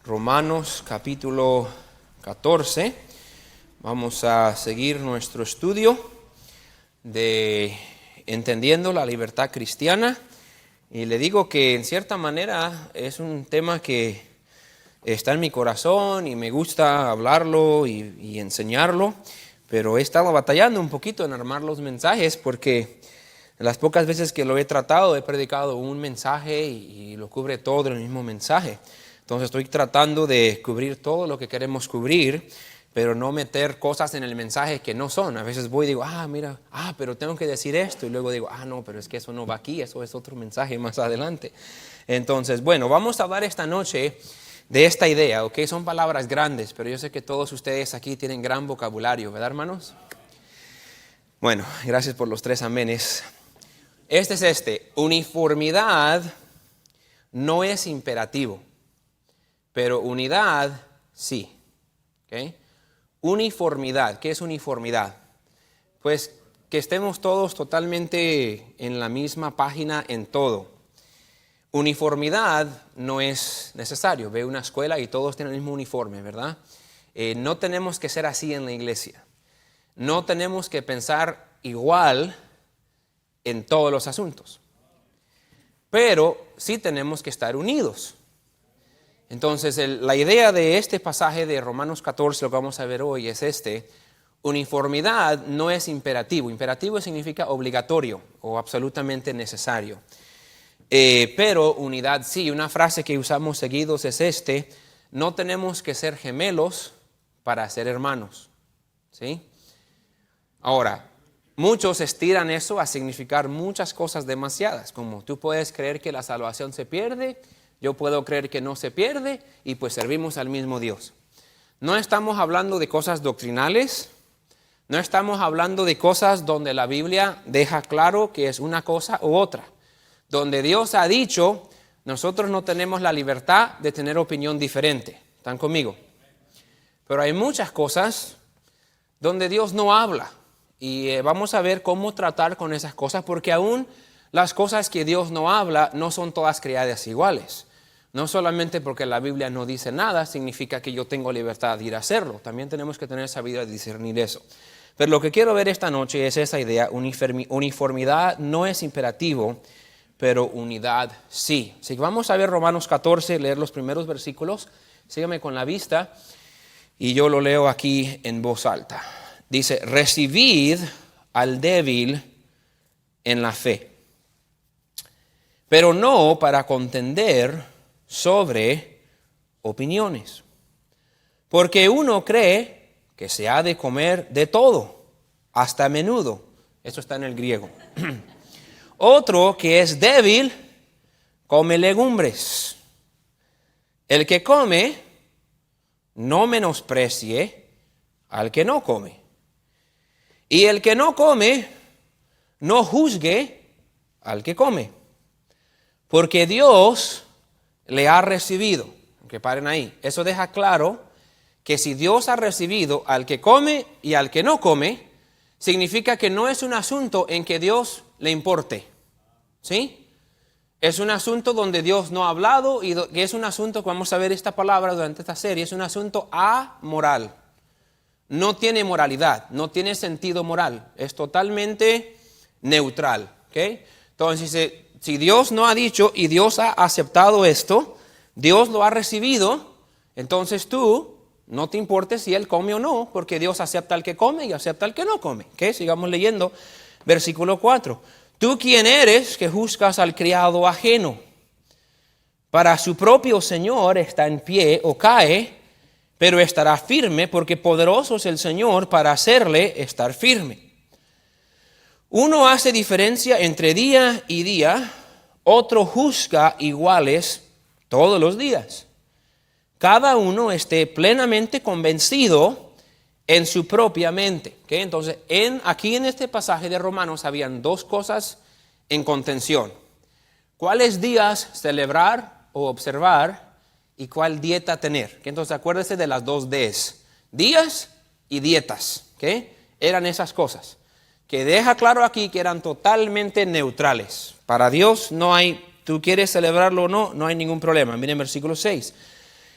Romanos capítulo 14. Vamos a seguir nuestro estudio de entendiendo la libertad cristiana. Y le digo que en cierta manera es un tema que está en mi corazón y me gusta hablarlo y enseñarlo. Pero he estado batallando un poquito en armar los mensajes porque las pocas veces que lo he tratado he predicado un mensaje y lo cubre todo el mismo mensaje. Entonces estoy tratando de cubrir todo lo que queremos cubrir, pero no meter cosas en el mensaje que no son. A veces voy y digo, pero tengo que decir esto. Y luego digo, no, pero es que eso no va aquí, eso es otro mensaje más adelante. Entonces, bueno, vamos a hablar esta noche de esta idea, ¿ok? Son palabras grandes, pero yo sé que todos ustedes aquí tienen gran vocabulario, ¿verdad, hermanos? Bueno, gracias por los 3 amenes. Uniformidad no es imperativo, pero unidad sí. ¿Okay? Uniformidad, ¿qué es uniformidad? Pues que estemos todos totalmente en la misma página en todo. Uniformidad no es necesario. Ve una escuela y todos tienen el mismo uniforme, ¿verdad? No tenemos que ser así en la iglesia. No tenemos que pensar igual en todos los asuntos. Pero sí tenemos que estar unidos. Entonces, la idea de este pasaje de Romanos 14, lo que vamos a ver hoy, es uniformidad no es imperativo. Imperativo significa obligatorio o absolutamente necesario. Pero unidad sí. Una frase que usamos seguidos es no tenemos que ser gemelos para ser hermanos. ¿Sí? Ahora, muchos estiran eso a significar muchas cosas demasiadas, como tú puedes creer que la salvación se pierde, yo puedo creer que no se pierde y pues servimos al mismo Dios. No estamos hablando de cosas doctrinales, no estamos hablando de cosas donde la Biblia deja claro que es una cosa u otra. Donde Dios ha dicho, nosotros no tenemos la libertad de tener opinión diferente. ¿Están conmigo? Pero hay muchas cosas donde Dios no habla. Y vamos a ver cómo tratar con esas cosas, porque aún las cosas que Dios no habla no son todas creadas iguales. No solamente porque la Biblia no dice nada, significa que yo tengo libertad de ir a hacerlo. También tenemos que tener sabiduría de discernir eso. Pero lo que quiero ver esta noche es esa idea, uniformidad no es imperativo, pero unidad sí. Así que vamos a ver Romanos 14, leer los primeros versículos. Sígame con la vista y yo lo leo aquí en voz alta. Dice, recibid al débil en la fe, pero no para contender sobre opiniones. Porque uno cree que se ha de comer de todo, hasta a menudo. Eso está en el griego. Otro que es débil, come legumbres. El que come, no menosprecie al que no come. Y el que no come, no juzgue al que come. Porque Dios le ha recibido. Que paren ahí. Eso deja claro que si Dios ha recibido al que come y al que no come, significa que no es un asunto en que Dios le importe. ¿Sí? Es un asunto donde Dios no ha hablado y que es un asunto, vamos a ver esta palabra durante esta serie, es un asunto amoral. No tiene moralidad, no tiene sentido moral, es totalmente neutral. ¿Okay? Entonces, si Dios no ha dicho y Dios ha aceptado esto, Dios lo ha recibido, entonces tú no te importes si Él come o no, porque Dios acepta al que come y acepta al que no come. ¿Okay? Sigamos leyendo, versículo 4. ¿Tú quién eres que juzgas al criado ajeno? Para su propio Señor está en pie o cae, pero estará firme porque poderoso es el Señor para hacerle estar firme. Uno hace diferencia entre día y día, otro juzga iguales todos los días. Cada uno esté plenamente convencido en su propia mente. ¿Okay? Entonces, aquí en este pasaje de Romanos habían 2 cosas en contención. ¿Cuáles días celebrar o observar y cuál dieta tener? ¿Okay? Entonces, acuérdese de las 2 Ds. Días y dietas. ¿Okay? Eran esas cosas. Que deja claro aquí que eran totalmente neutrales. Para Dios no hay, tú quieres celebrarlo o no, no hay ningún problema. Miren versículo 6.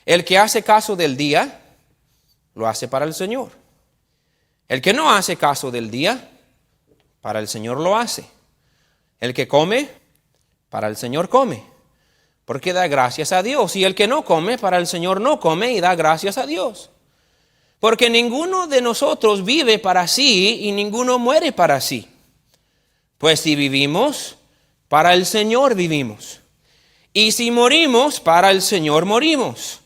El que hace caso del día, lo hace para el Señor. El que no hace caso del día, para el Señor lo hace. El que come, para el Señor come, porque da gracias a Dios. Y el que no come, para el Señor no come y da gracias a Dios. Porque ninguno de nosotros vive para sí y ninguno muere para sí. Pues si vivimos, para el Señor vivimos. Y si morimos, para el Señor morimos.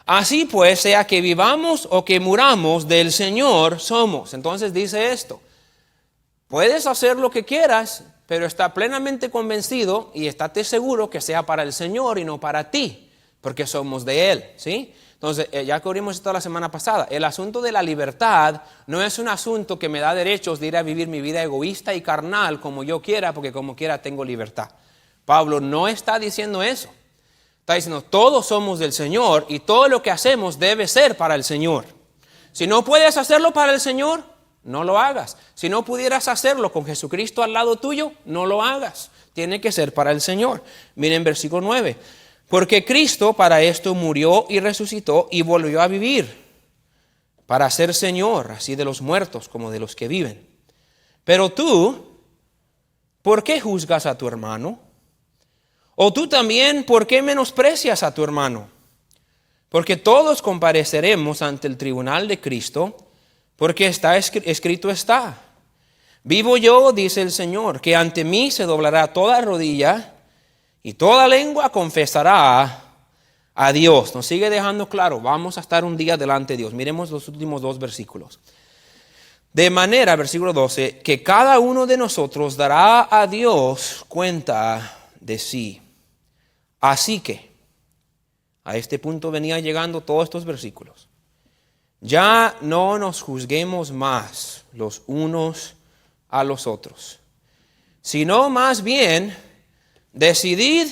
Así pues, sea que vivamos o que muramos, del Señor somos. Entonces dice esto: puedes hacer lo que quieras, pero está plenamente convencido y estate seguro que sea para el Señor y no para ti, porque somos de Él, ¿sí? Entonces, ya cubrimos esto la semana pasada. El asunto de la libertad no es un asunto que me da derechos de ir a vivir mi vida egoísta y carnal como yo quiera, porque como quiera tengo libertad. Pablo no está diciendo eso. Está diciendo, todos somos del Señor y todo lo que hacemos debe ser para el Señor. Si no puedes hacerlo para el Señor, no lo hagas. Si no pudieras hacerlo con Jesucristo al lado tuyo, no lo hagas. Tiene que ser para el Señor. Miren versículo 9. Porque Cristo para esto murió y resucitó y volvió a vivir, para ser Señor, así de los muertos como de los que viven. Pero tú, ¿por qué juzgas a tu hermano? O tú también, ¿por qué menosprecias a tu hermano? Porque todos compareceremos ante el tribunal de Cristo, porque escrito está: vivo yo, dice el Señor, que ante mí se doblará toda rodilla y toda lengua confesará a Dios. Nos sigue dejando claro, vamos a estar un día delante de Dios. Miremos los últimos 2 versículos. De manera, versículo 12, que cada uno de nosotros dará a Dios cuenta de sí. Así que, a este punto venía llegando todos estos versículos. Ya no nos juzguemos más los unos a los otros, sino más bien decidid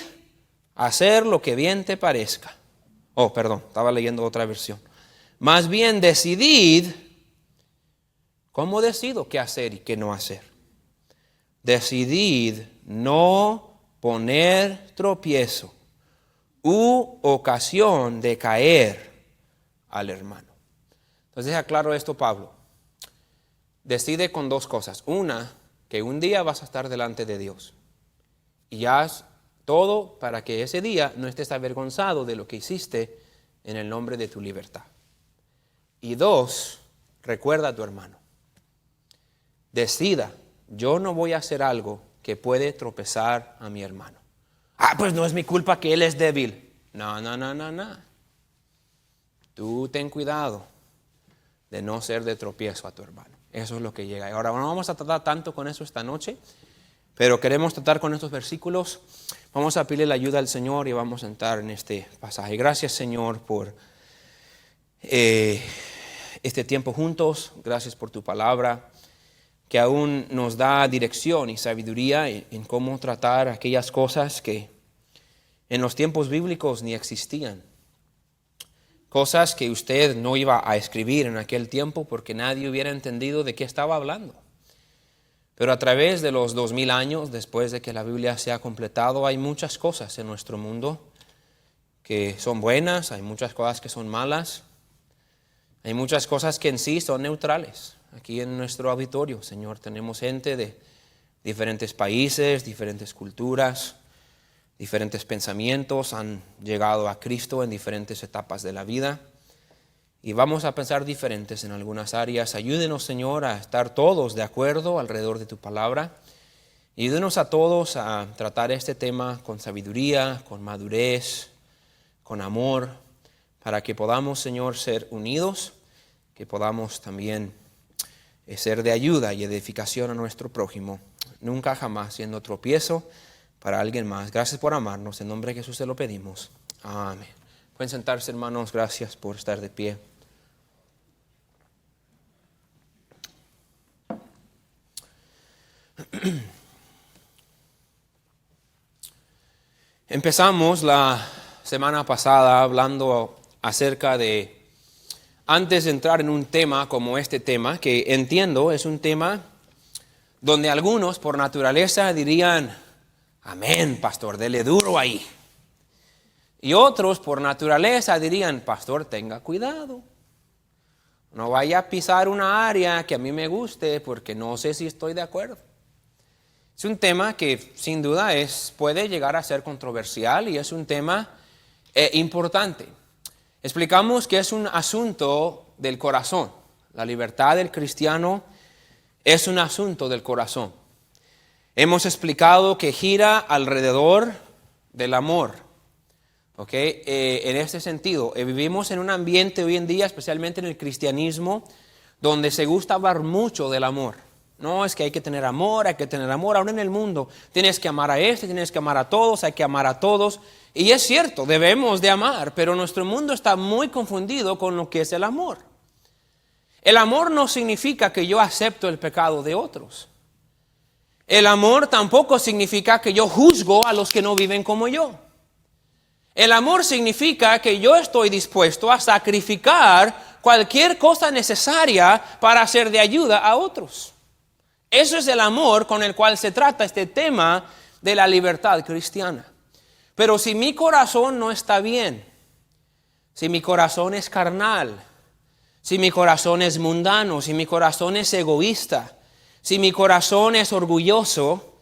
hacer lo que bien te parezca. Oh, perdón, estaba leyendo otra versión. Más bien decidid. ¿Cómo decido qué hacer y qué no hacer? Decidid no poner tropiezo u ocasión de caer al hermano. Entonces deja claro esto Pablo. Decide con 2 cosas. Una, que un día vas a estar delante de Dios. Y haz todo para que ese día no estés avergonzado de lo que hiciste en el nombre de tu libertad. Y 2, recuerda a tu hermano. Decida, yo no voy a hacer algo que puede tropezar a mi hermano. Pues no es mi culpa que él es débil. No. Tú ten cuidado de no ser de tropiezo a tu hermano. Eso es lo que llega. Ahora no vamos a tratar tanto con eso esta noche, pero queremos tratar con estos versículos. Vamos a pedirle la ayuda al Señor y vamos a entrar en este pasaje. Gracias, Señor, por este tiempo juntos. Gracias por tu palabra, que aún nos da dirección y sabiduría en cómo tratar aquellas cosas que en los tiempos bíblicos ni existían. Cosas que usted no iba a escribir en aquel tiempo porque nadie hubiera entendido de qué estaba hablando. Pero a través de los 2000 años, después de que la Biblia se ha completado, hay muchas cosas en nuestro mundo que son buenas, hay muchas cosas que son malas, hay muchas cosas que en sí son neutrales. Aquí en nuestro auditorio, Señor, tenemos gente de diferentes países, diferentes culturas, diferentes pensamientos, han llegado a Cristo en diferentes etapas de la vida. Y vamos a pensar diferentes en algunas áreas. Ayúdenos, Señor, a estar todos de acuerdo alrededor de tu palabra. Ayúdenos a todos a tratar este tema con sabiduría, con madurez, con amor, para que podamos, Señor, ser unidos, que podamos también ser de ayuda y edificación a nuestro prójimo, nunca jamás siendo tropiezo para alguien más. Gracias por amarnos, en nombre de Jesús te lo pedimos. Amén. Pueden sentarse, hermanos, gracias por estar de pie. Empezamos la semana pasada hablando acerca de, antes de entrar en un tema como este tema, que entiendo es un tema donde algunos por naturaleza dirían, amén, pastor, dele duro ahí. Y otros por naturaleza dirían, pastor, tenga cuidado. No vaya a pisar una área que a mí me guste porque no sé si estoy de acuerdo. Es un tema que sin duda puede llegar a ser controversial y es un tema importante. Explicamos que es un asunto del corazón. La libertad del cristiano es un asunto del corazón. Hemos explicado que gira alrededor del amor. ¿Okay? En este sentido, vivimos en un ambiente hoy en día, especialmente en el cristianismo, donde se gusta hablar mucho del amor. No, es que hay que tener amor, ahora en el mundo. Tienes que amar a tienes que amar a todos, hay que amar a todos. Y es cierto, debemos de amar, pero nuestro mundo está muy confundido con lo que es el amor. El amor no significa que yo acepto el pecado de otros. El amor tampoco significa que yo juzgo a los que no viven como yo. El amor significa que yo estoy dispuesto a sacrificar cualquier cosa necesaria para ser de ayuda a otros. Eso es el amor con el cual se trata este tema de la libertad cristiana. Pero si mi corazón no está bien, si mi corazón es carnal, si mi corazón es mundano, si mi corazón es egoísta, si mi corazón es orgulloso,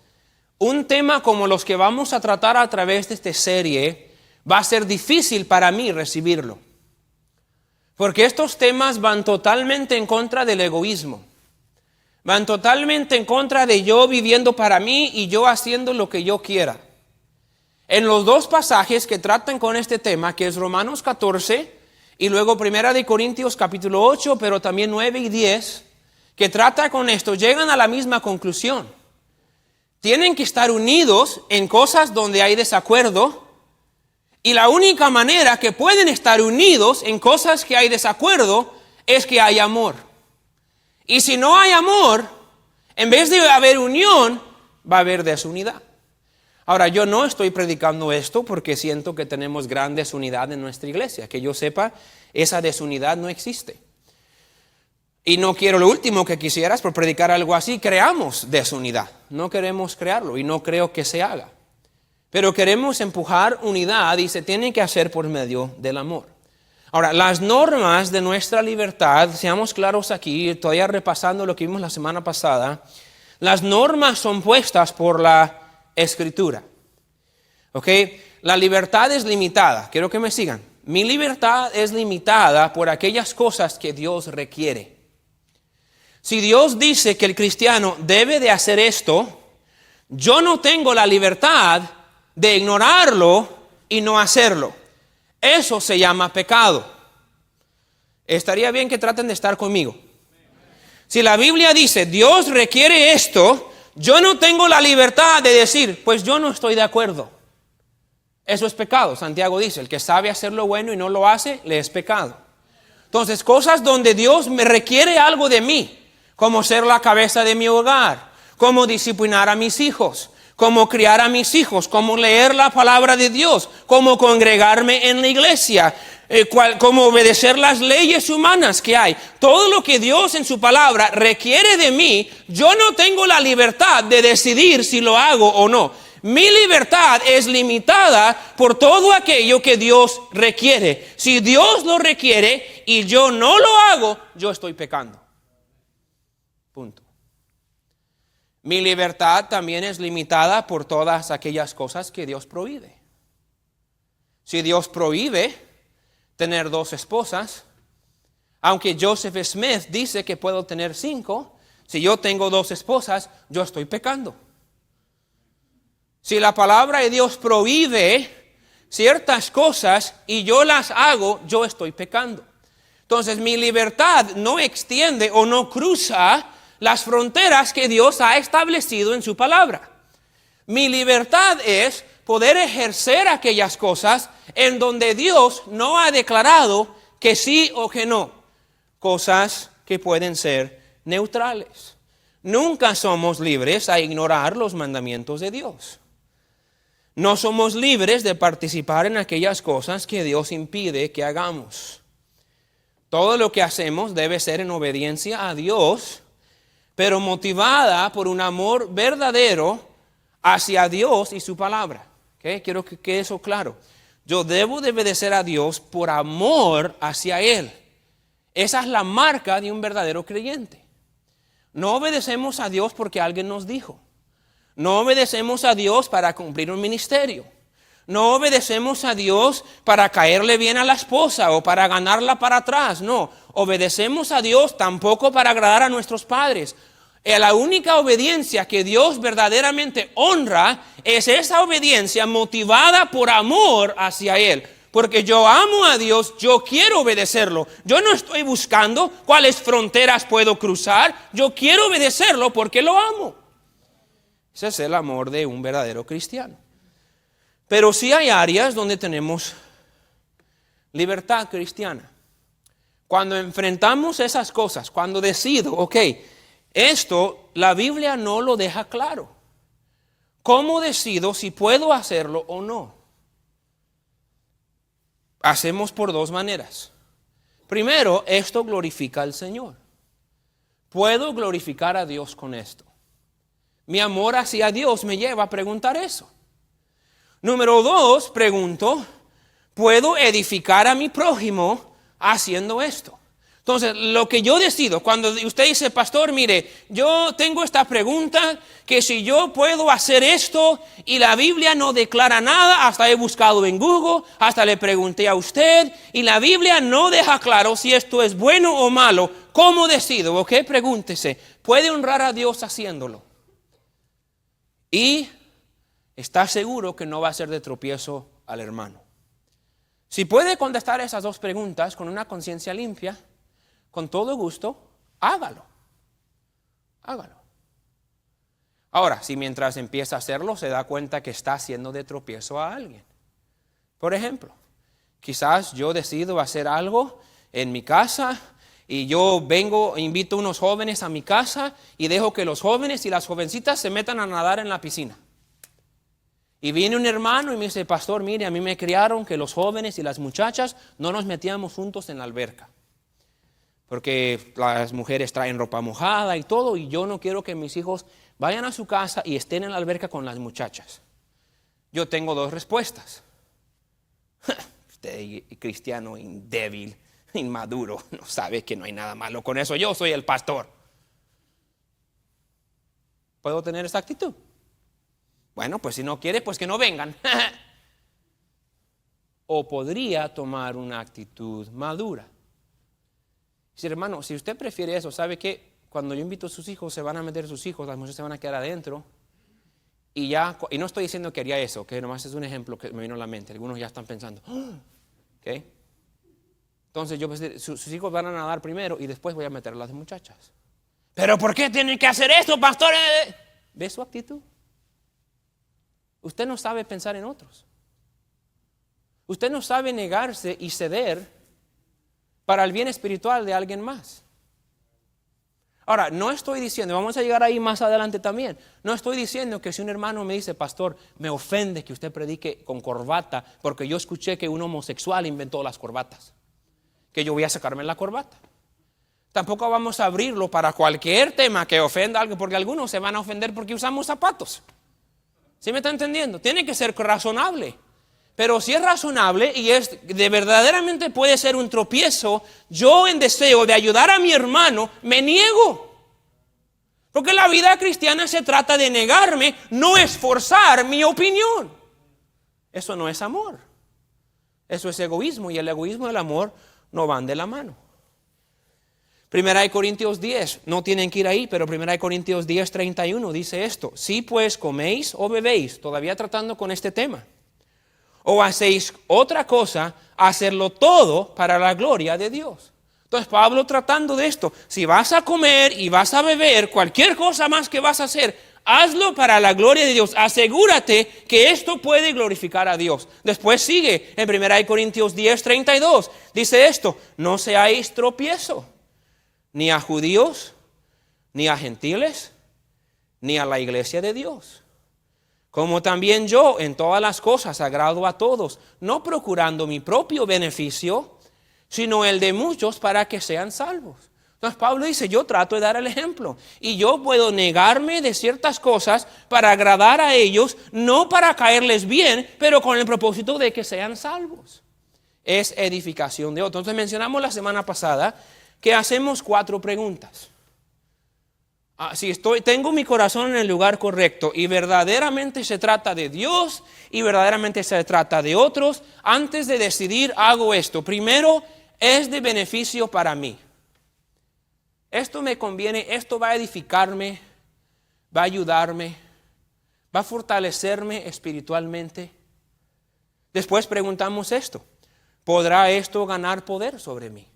un tema como los que vamos a tratar a través de esta serie va a ser difícil para mí recibirlo. Porque estos temas van totalmente en contra del egoísmo. Van totalmente en contra de yo viviendo para mí y yo haciendo lo que yo quiera. En los dos pasajes que tratan con este tema, que es Romanos 14 y luego 1 Corintios capítulo 8, pero también 9 y 10, que trata con esto, llegan a la misma conclusión. Tienen que estar unidos en cosas donde hay desacuerdo y la única manera que pueden estar unidos en cosas que hay desacuerdo es que hay amor. Y si no hay amor, en vez de haber unión, va a haber desunidad. Ahora, yo no estoy predicando esto porque siento que tenemos gran desunidad en nuestra iglesia. Que yo sepa, esa desunidad no existe. Y no quiero, lo último que quisieras por predicar algo así, creamos desunidad. No queremos crearlo y no creo que se haga. Pero queremos empujar unidad y se tiene que hacer por medio del amor. Ahora, las normas de nuestra libertad, seamos claros aquí, todavía repasando lo que vimos la semana pasada, las normas son puestas por la Escritura. ¿Ok? La libertad es limitada, quiero que me sigan. Mi libertad es limitada por aquellas cosas que Dios requiere. Si Dios dice que el cristiano debe de hacer esto, yo no tengo la libertad de ignorarlo y no hacerlo. Eso se llama pecado. Estaría bien que traten de estar conmigo. Si la Biblia dice, Dios requiere esto, yo no tengo la libertad de decir, pues yo no estoy de acuerdo. Eso es pecado. Santiago dice, el que sabe hacer lo bueno y no lo hace, le es pecado. Entonces, cosas donde Dios me requiere algo de mí, como ser la cabeza de mi hogar, como disciplinar a mis hijos, como criar a mis hijos, como leer la palabra de Dios, como congregarme en la iglesia, como obedecer las leyes humanas que hay. Todo lo que Dios en su palabra requiere de mí, yo no tengo la libertad de decidir si lo hago o no. Mi libertad es limitada por todo aquello que Dios requiere. Si Dios lo requiere y yo no lo hago, yo estoy pecando. Punto. Mi libertad también es limitada por todas aquellas cosas que Dios prohíbe. Si Dios prohíbe tener 2 esposas, aunque Joseph Smith dice que puedo tener 5, si yo tengo 2 esposas, yo estoy pecando. Si la palabra de Dios prohíbe ciertas cosas y yo las hago, yo estoy pecando. Entonces mi libertad no extiende o no cruza las fronteras que Dios ha establecido en su palabra. Mi libertad es poder ejercer aquellas cosas en donde Dios no ha declarado que sí o que no. Cosas que pueden ser neutrales. Nunca somos libres a ignorar los mandamientos de Dios. No somos libres de participar en aquellas cosas que Dios impide que hagamos. Todo lo que hacemos debe ser en obediencia a Dios, pero motivada por un amor verdadero hacia Dios y su palabra. ¿Okay? Quiero que quede eso claro. Yo debo de obedecer a Dios por amor hacia Él. Esa es la marca de un verdadero creyente. No obedecemos a Dios porque alguien nos dijo. No obedecemos a Dios para cumplir un ministerio. No obedecemos a Dios para caerle bien a la esposa o para ganarla para atrás. No, obedecemos a Dios tampoco para agradar a nuestros padres. La única obediencia que Dios verdaderamente honra es esa obediencia motivada por amor hacia Él. Porque yo amo a Dios, yo quiero obedecerlo. Yo no estoy buscando cuáles fronteras puedo cruzar. Yo quiero obedecerlo porque lo amo. Ese es el amor de un verdadero cristiano. Pero sí hay áreas donde tenemos libertad cristiana. Cuando enfrentamos esas cosas, cuando decido, ok, esto la Biblia no lo deja claro. ¿Cómo decido si puedo hacerlo o no? Hacemos por dos maneras. Primero, esto glorifica al Señor. Puedo glorificar a Dios con esto. Mi amor hacia Dios me lleva a preguntar eso. Número dos, pregunto, ¿puedo edificar a mi prójimo haciendo esto? Entonces, lo que yo decido, cuando usted dice, pastor, mire, yo tengo esta pregunta, que si yo puedo hacer esto y la Biblia no declara nada, hasta he buscado en Google, hasta le pregunté a usted, y la Biblia no deja claro si esto es bueno o malo, ¿cómo decido? Ok, pregúntese, ¿puede honrar a Dios haciéndolo? Y está seguro que no va a ser de tropiezo al hermano. Si puede contestar esas dos preguntas con una conciencia limpia, con todo gusto, hágalo. Hágalo. Ahora, si mientras empieza a hacerlo se da cuenta que está haciendo de tropiezo a alguien. Por ejemplo, quizás yo decido hacer algo en mi casa y yo vengo, invito a unos jóvenes a mi casa y dejo que los jóvenes y las jovencitas se metan a nadar en la piscina. Y viene un hermano y me dice, pastor, mire, a mí me criaron que los jóvenes y las muchachas no nos metíamos juntos en la alberca. Porque las mujeres traen ropa mojada y todo, y yo no quiero que mis hijos vayan a su casa y estén en la alberca con las muchachas. Yo tengo dos respuestas. Usted, cristiano débil, inmaduro, no sabe que no hay nada malo con eso. Yo soy el pastor. ¿Puedo tener esa actitud? Bueno, pues si no quiere, pues que no vengan. O podría tomar una actitud madura. Sí, hermano, si usted prefiere eso, ¿sabe qué? Cuando yo invito a sus hijos, se van a meter sus hijos, las mujeres se van a quedar adentro. Y no estoy diciendo que haría eso, que nomás es un ejemplo que me vino a la mente. Algunos ya están pensando, ¿ok? Entonces, sus hijos van a nadar primero y después voy a meter a las muchachas. ¿Pero por qué tienen que hacer esto, pastor? ¿Ve su actitud? Usted no sabe pensar en otros. Usted no sabe negarse y ceder para el bien espiritual de alguien más. Ahora, no estoy diciendo, vamos a llegar ahí más adelante también, no estoy diciendo que si un hermano me dice, pastor, me ofende que usted predique con corbata, porque yo escuché que un homosexual inventó las corbatas, que yo voy a sacarme la corbata. Tampoco vamos a abrirlo para cualquier tema que ofenda a alguien, porque algunos se van a ofender porque usamos zapatos. ¿Sí me está entendiendo? Tiene que ser razonable. Pero si es razonable y verdaderamente puede ser un tropiezo, yo en deseo de ayudar a mi hermano me niego. Porque la vida cristiana se trata de negarme, no esforzar mi opinión. Eso no es amor. Eso es egoísmo, y el egoísmo y el amor no van de la mano. 1 Corintios 10, no tienen que ir ahí, pero 1 Corintios 10, 31 dice esto: si pues coméis o bebéis, todavía tratando con este tema, o hacéis otra cosa, hacerlo todo para la gloria de Dios. Entonces Pablo tratando de esto, si vas a comer y vas a beber, cualquier cosa más que vas a hacer, hazlo para la gloria de Dios. Asegúrate que esto puede glorificar a Dios. Después sigue en 1 Corintios 10, 32, dice esto: no seáis tropiezo, ni a judíos, ni a gentiles, ni a la iglesia de Dios. Como también yo en todas las cosas agrado a todos, no procurando mi propio beneficio, sino el de muchos para que sean salvos. Entonces Pablo dice, yo trato de dar el ejemplo. Y yo puedo negarme de ciertas cosas para agradar a ellos, no para caerles bien, pero con el propósito de que sean salvos. Es edificación de otros. Entonces mencionamos la semana pasada que hacemos 4 preguntas. Si tengo mi corazón en el lugar correcto y verdaderamente se trata de Dios y verdaderamente se trata de otros, antes de decidir hago esto. Primero, es de beneficio para mí. Esto me conviene, esto va a edificarme, va a ayudarme, va a fortalecerme espiritualmente. Después preguntamos esto, ¿podrá esto ganar poder sobre mí?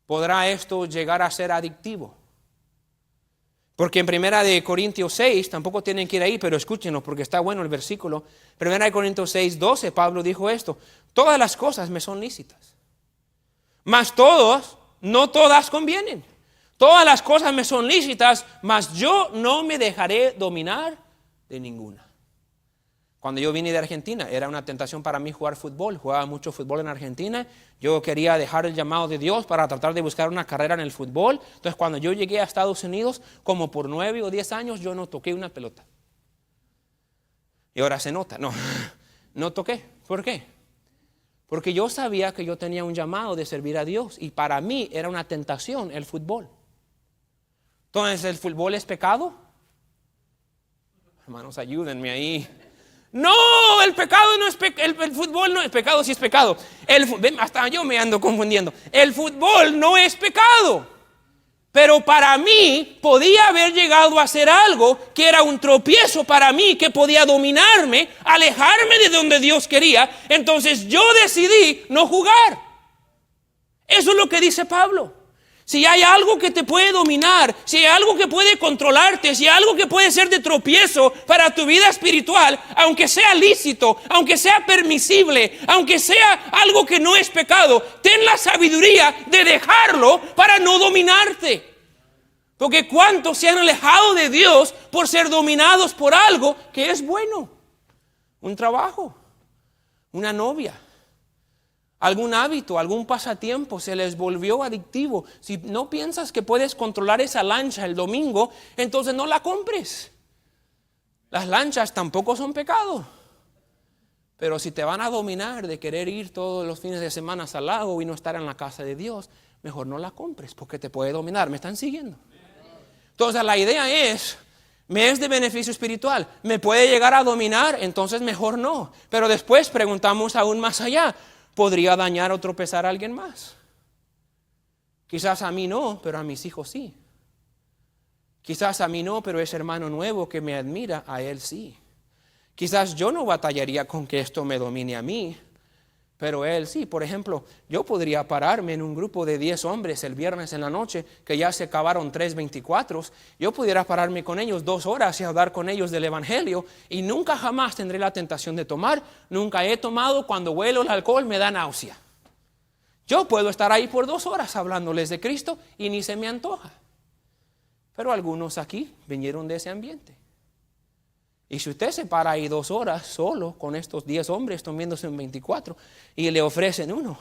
¿Podrá esto llegar a ser adictivo? Porque en 1 Corintios 6, tampoco tienen que ir ahí, pero escúchenlo porque está bueno el versículo. 1 Corintios 6, 12, Pablo dijo esto, todas las cosas me son lícitas, mas no todas convienen. Todas las cosas me son lícitas, mas yo no me dejaré dominar de ninguna. Cuando yo vine de Argentina, era una tentación para mí jugar fútbol. Jugaba mucho fútbol en Argentina. Yo quería dejar el llamado de Dios para tratar de buscar una carrera en el fútbol. Entonces, cuando yo llegué a Estados Unidos, como por 9 o 10 años, yo no toqué una pelota. Y ahora se nota. No toqué. ¿Por qué? Porque yo sabía que yo tenía un llamado de servir a Dios. Y para mí era una tentación el fútbol. Entonces, ¿el fútbol es pecado? Hermanos, ayúdenme ahí. No, el pecado no es pecado, el fútbol no es pecado, sí es pecado. Hasta yo me ando confundiendo. El fútbol no es pecado. Pero para mí podía haber llegado a ser algo que era un tropiezo para mí, que podía dominarme, alejarme de donde Dios quería. Entonces yo decidí no jugar. Eso es lo que dice Pablo. Si hay algo que te puede dominar, si hay algo que puede controlarte, si hay algo que puede ser de tropiezo para tu vida espiritual, aunque sea lícito, aunque sea permisible, aunque sea algo que no es pecado, ten la sabiduría de dejarlo para no dominarte. Porque cuántos se han alejado de Dios por ser dominados por algo que es bueno. Un trabajo, una novia, algún hábito, algún pasatiempo se les volvió adictivo. Si no piensas que puedes controlar esa lancha el domingo, entonces no la compres. Las lanchas tampoco son pecado. Pero si te van a dominar de querer ir todos los fines de semana al lago y no estar en la casa de Dios, mejor no la compres porque te puede dominar. ¿Me están siguiendo? Entonces la idea es, me es de beneficio espiritual, me puede llegar a dominar, entonces mejor no. Pero después preguntamos aún más allá, ¿podría dañar o tropezar a alguien más? Quizás a mí no, pero a mis hijos sí. Quizás a mí no, pero ese hermano nuevo que me admira, a él sí. Quizás yo no batallaría con que esto me domine a mí, pero él sí. Por ejemplo, yo podría pararme en un grupo de 10 hombres el viernes en la noche, que ya se acabaron 3:24. Yo pudiera pararme con ellos 2 horas y hablar con ellos del evangelio y nunca jamás tendré la tentación de tomar. Nunca he tomado. Cuando huelo el alcohol me da náusea. Yo puedo estar ahí por 2 horas hablándoles de Cristo y ni se me antoja. Pero algunos aquí vinieron de ese ambiente. Y si usted se para ahí 2 horas solo con estos 10 hombres tomándose un 24 y le ofrecen uno,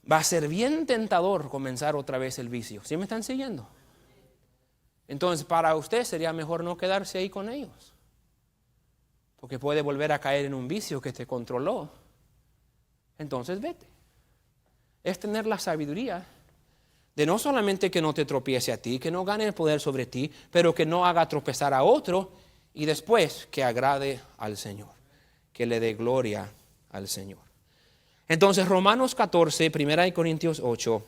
va a ser bien tentador comenzar otra vez el vicio. ¿Sí me están siguiendo? Entonces para usted sería mejor no quedarse ahí con ellos, porque puede volver a caer en un vicio que te controló. Entonces vete. Es tener la sabiduría de no solamente que no te tropiece a ti, que no gane el poder sobre ti, pero que no haga tropezar a otro. Y después que agrade al Señor, que le dé gloria al Señor. Entonces Romanos 14, 1 Corintios 8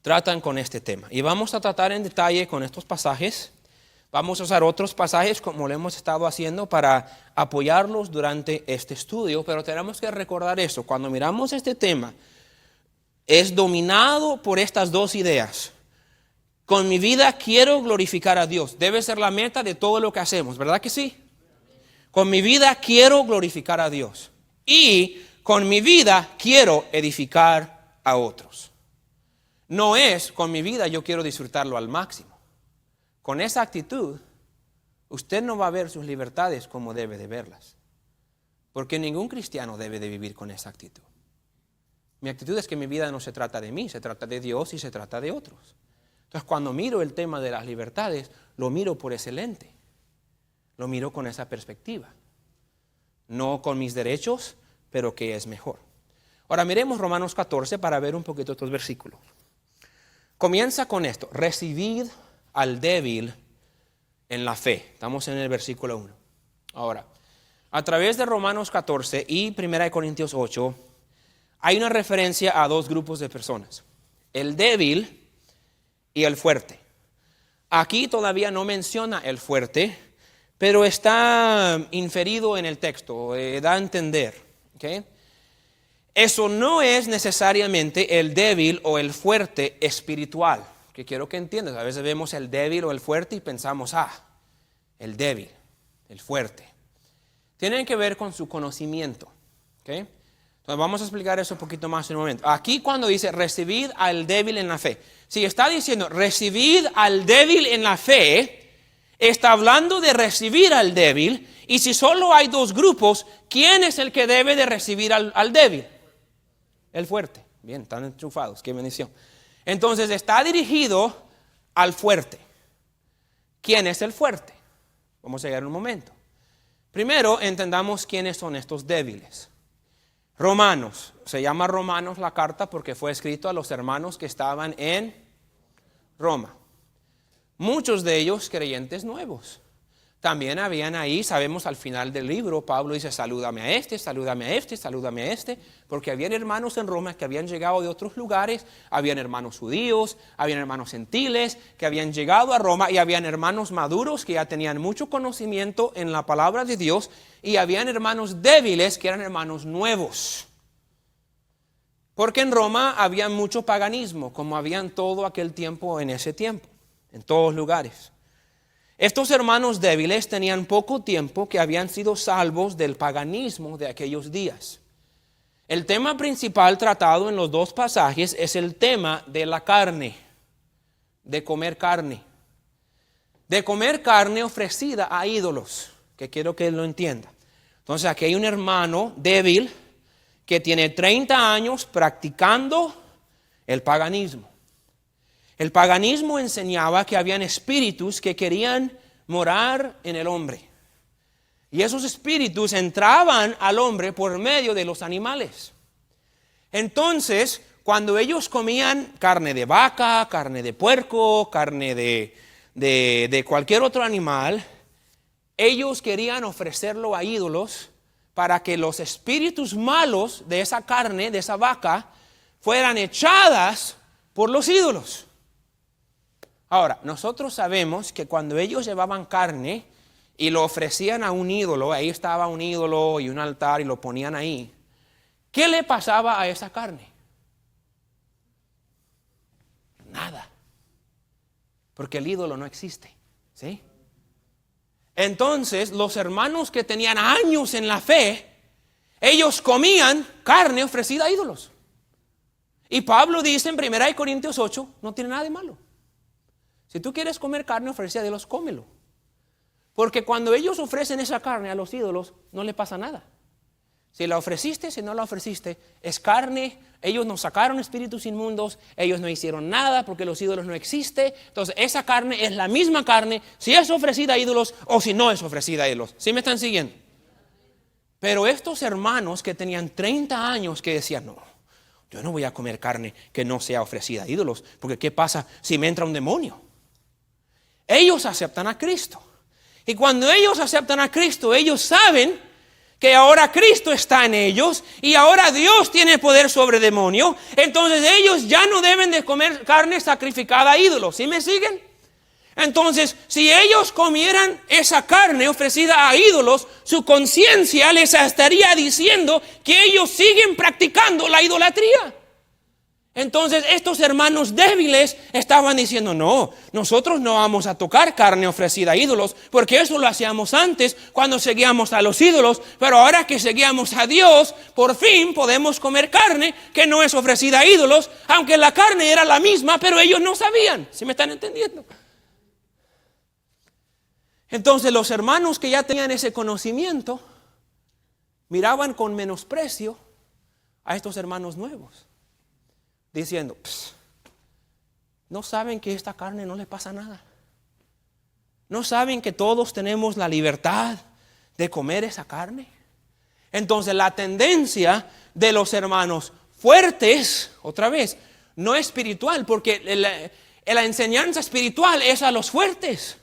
tratan con este tema. Y vamos a tratar en detalle con estos pasajes. Vamos a usar otros pasajes como lo hemos estado haciendo para apoyarlos durante este estudio. Pero tenemos que recordar eso. Cuando miramos este tema, es dominado por estas 2 ideas. Con mi vida quiero glorificar a Dios. Debe ser la meta de todo lo que hacemos, ¿verdad que sí? Con mi vida quiero glorificar a Dios. Y con mi vida quiero edificar a otros. No es con mi vida yo quiero disfrutarlo al máximo. Con esa actitud, usted no va a ver sus libertades como debe de verlas. Porque ningún cristiano debe de vivir con esa actitud. Mi actitud es que mi vida no se trata de mí, se trata de Dios y se trata de otros. Entonces, cuando miro el tema de las libertades, lo miro por ese lente. Lo miro con esa perspectiva. No con mis derechos, pero que es mejor. Ahora miremos Romanos 14 para ver un poquito estos versículos. Comienza con esto: recibid al débil en la fe. Estamos en el versículo 1. Ahora, a través de Romanos 14 y 1 Corintios 8, hay una referencia a dos grupos de personas: el débil y el fuerte. Aquí todavía no menciona el fuerte, pero está inferido en el texto, da a entender. ¿Okay? Eso no es necesariamente el débil o el fuerte espiritual, que quiero que entiendas. A veces vemos el débil o el fuerte y pensamos, el débil, el fuerte. Tienen que ver con su conocimiento. ¿Okay? Entonces vamos a explicar eso un poquito más en un momento. Aquí cuando dice recibid al débil en la fe, si está diciendo recibid al débil en la fe, está hablando de recibir al débil. Y si solo hay dos grupos, ¿quién es el que debe de recibir al débil? El fuerte. Bien, están enchufados, qué bendición. Entonces está dirigido al fuerte. ¿Quién es el fuerte? Vamos a llegar en un momento. Primero entendamos quiénes son estos débiles. Romanos, se llama Romanos la carta porque fue escrito a los hermanos que estaban en Roma. Muchos de ellos creyentes nuevos. También habían ahí, sabemos al final del libro, Pablo dice salúdame a este, salúdame a este, salúdame a este, porque habían hermanos en Roma que habían llegado de otros lugares, habían hermanos judíos, habían hermanos gentiles que habían llegado a Roma y habían hermanos maduros que ya tenían mucho conocimiento en la palabra de Dios y habían hermanos débiles que eran hermanos nuevos. Porque en Roma había mucho paganismo, como había en todo aquel tiempo, en ese tiempo, en todos lugares. Estos hermanos débiles tenían poco tiempo que habían sido salvos del paganismo de aquellos días. El tema principal tratado en los dos pasajes es el tema de la carne, de comer carne. De comer carne ofrecida a ídolos, que quiero que él lo entienda. Entonces aquí hay un hermano débil que tiene 30 años practicando el paganismo. El paganismo enseñaba que habían espíritus que querían morar en el hombre. Y esos espíritus entraban al hombre por medio de los animales. Entonces, cuando ellos comían carne de vaca, carne de puerco, carne de cualquier otro animal, ellos querían ofrecerlo a ídolos para que los espíritus malos de esa carne, de esa vaca, fueran echadas por los ídolos. Ahora, nosotros sabemos que cuando ellos llevaban carne y lo ofrecían a un ídolo, ahí estaba un ídolo y un altar y lo ponían ahí, ¿qué le pasaba a esa carne? Nada. Porque el ídolo no existe, ¿sí? Entonces, los hermanos que tenían años en la fe, ellos comían carne ofrecida a ídolos. Y Pablo dice en 1 Corintios 8, no tiene nada de malo. Si tú quieres comer carne ofrecida a Dios, cómelo. Porque cuando ellos ofrecen esa carne a los ídolos, no le pasa nada. Si la ofreciste, si no la ofreciste, es carne. Ellos no sacaron espíritus inmundos, ellos no hicieron nada porque los ídolos no existen. Entonces esa carne es la misma carne, si es ofrecida a ídolos o si no es ofrecida a ídolos. ¿Sí me están siguiendo? Pero estos hermanos que tenían 30 años que decían, no, yo no voy a comer carne que no sea ofrecida a ídolos, porque ¿qué pasa si me entra un demonio? Ellos aceptan a Cristo. Y cuando ellos aceptan a Cristo, ellos saben que ahora Cristo está en ellos y ahora Dios tiene poder sobre el demonio. Entonces ellos ya no deben de comer carne sacrificada a ídolos. ¿Sí me siguen? Entonces, si ellos comieran esa carne ofrecida a ídolos, su conciencia les estaría diciendo que ellos siguen practicando la idolatría. Entonces estos hermanos débiles estaban diciendo, no, nosotros no vamos a tocar carne ofrecida a ídolos, porque eso lo hacíamos antes cuando seguíamos a los ídolos, pero ahora que seguíamos a Dios, por fin podemos comer carne que no es ofrecida a ídolos, aunque la carne era la misma, pero ellos no sabían. ¿Sí me están entendiendo? Entonces los hermanos que ya tenían ese conocimiento miraban con menosprecio a estos hermanos nuevos, diciendo, ¿no saben que esta carne no le pasa nada? ¿No saben que todos tenemos la libertad de comer esa carne? Entonces la tendencia de los hermanos fuertes, otra vez, no espiritual, porque la enseñanza espiritual es a los fuertes.